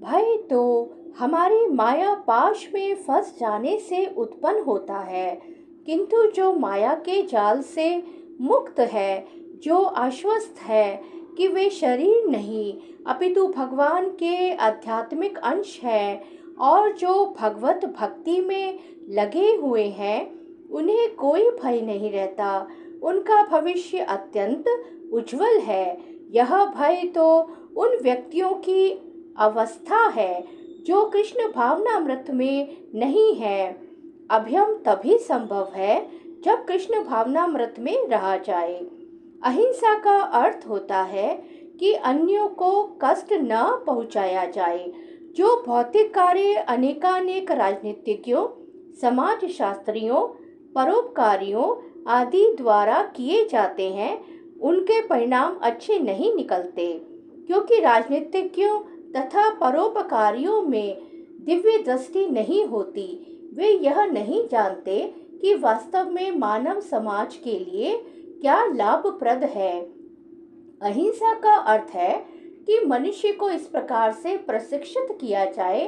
भय तो हमारी माया पाश में फंस जाने से उत्पन्न होता है, किंतु जो माया के जाल से मुक्त है, जो आश्वस्त है कि वे शरीर नहीं अपितु भगवान के आध्यात्मिक अंश है और जो भगवत भक्ति में लगे हुए हैं, उन्हें कोई भय नहीं रहता। उनका भविष्य अत्यंत उज्जवल है। यह भय तो उन व्यक्तियों की अवस्था है जो कृष्ण भावनामृत में नहीं है। अभयम तभी संभव है जब कृष्ण भावनामृत में रहा जाए। अहिंसा का अर्थ होता है कि अन्यों को कष्ट न पहुंचाया जाए। जो भौतिक कार्य अनेकानेक राजनीतिज्ञों, समाज शास्त्रियों, परोपकारियों आदि द्वारा किए जाते हैं, उनके परिणाम अच्छे नहीं निकलते, क्योंकि राजनीतिज्ञों तथा परोपकारियों में दिव्य दृष्टि नहीं होती। वे यह नहीं जानते कि वास्तव में मानव समाज के लिए क्या लाभप्रद है। अहिंसा का अर्थ है कि मनुष्य को इस प्रकार से प्रशिक्षित किया जाए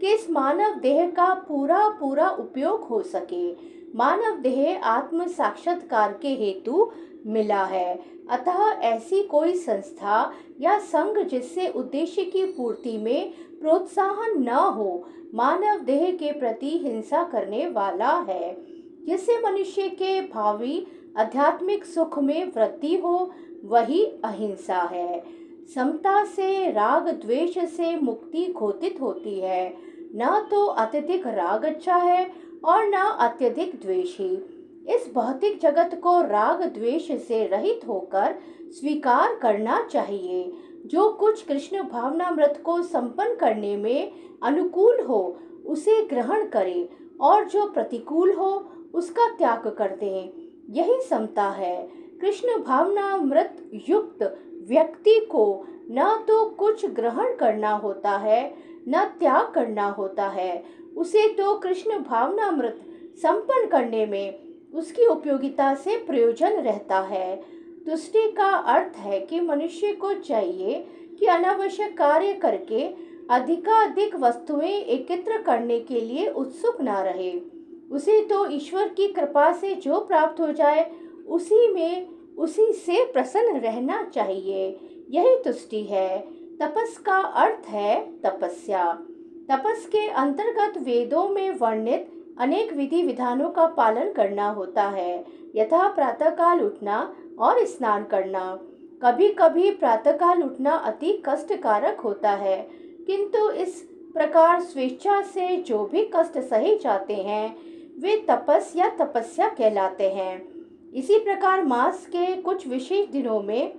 कि इस मानव देह का पूरा पूरा उपयोग हो सके। मानव देह आत्म साक्षात्कार के हेतु मिला है, अतः ऐसी कोई संस्था या संघ जिससे उद्देश्य की पूर्ति में प्रोत्साहन न हो, मानव देह के प्रति हिंसा करने वाला है। जिससे मनुष्य के भावी आध्यात्मिक सुख में वृद्धि हो, वही अहिंसा है। समता से, राग द्वेष से मुक्ति घोषित होती है। न तो अत्यधिक राग अच्छा है और न अत्यधिक द्वेष ही। इस भौतिक जगत को राग द्वेष से रहित होकर स्वीकार करना चाहिए। जो कुछ कृष्ण भावनामृत को संपन्न करने में अनुकूल हो, उसे ग्रहण करे, और जो प्रतिकूल हो, उसका त्याग कर दें। यही समता है। कृष्ण भावनामृत युक्त व्यक्ति को न तो कुछ ग्रहण करना होता है, न त्याग करना होता है। उसे तो कृष्ण भावनामृत संपन्न करने में उसकी उपयोगिता से प्रयोजन रहता है। तुष्टि का अर्थ है कि मनुष्य को चाहिए कि अनावश्यक कार्य करके अधिकाधिक वस्तुएं एकत्र करने के लिए उत्सुक ना रहे। उसे तो ईश्वर की कृपा से जो प्राप्त हो जाए, उसी से प्रसन्न रहना चाहिए। यही तुष्टि है। तपस का अर्थ है तपस्या। तपस के अंतर्गत वेदों में वर्णित अनेक विधि विधानों का पालन करना होता है, यथा प्रातःकाल उठना और स्नान करना। कभी कभी प्रातःकाल उठना अति कष्टकारक होता है, किंतु इस प्रकार स्वेच्छा से जो भी कष्ट सहे जाते हैं, वे तपस या तपस्या कहलाते हैं। इसी प्रकार मास के कुछ विशेष दिनों में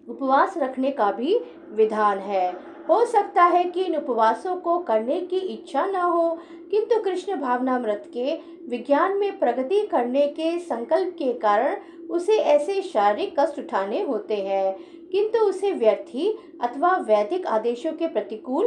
उपवास रखने का भी विधान है। हो सकता है कि इन उपवासों को करने की इच्छा न हो, किंतु कृष्ण भावनामृत के विज्ञान में प्रगति करने के संकल्प के कारण उसे ऐसे शारीरिक कष्ट उठाने होते हैं, किंतु उसे व्यर्थी अथवा वैदिक आदेशों के प्रतिकूल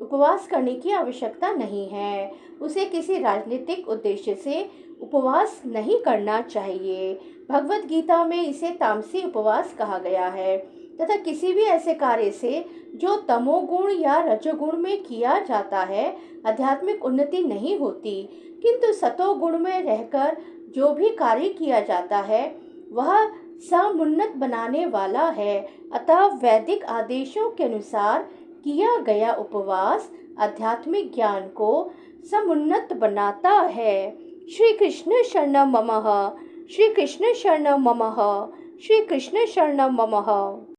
उपवास करने की आवश्यकता नहीं है। उसे किसी राजनीतिक उद्देश्य से उपवास नहीं करना चाहिए। भगवत गीता में इसे तामसी उपवास कहा गया है, तथा किसी भी ऐसे कार्य से जो तमोगुण या रजोगुण में किया जाता है, आध्यात्मिक उन्नति नहीं होती, किंतु सतोगुण में रहकर जो भी कार्य किया जाता है, वह समुन्नत बनाने वाला है। अतः वैदिक आदेशों के अनुसार किया गया उपवास आध्यात्मिक ज्ञान को समुन्नत बनाता है। श्री कृष्ण शरणम ममः। श्री कृष्ण शरणम ममः। श्री कृष्ण शरणम ममः।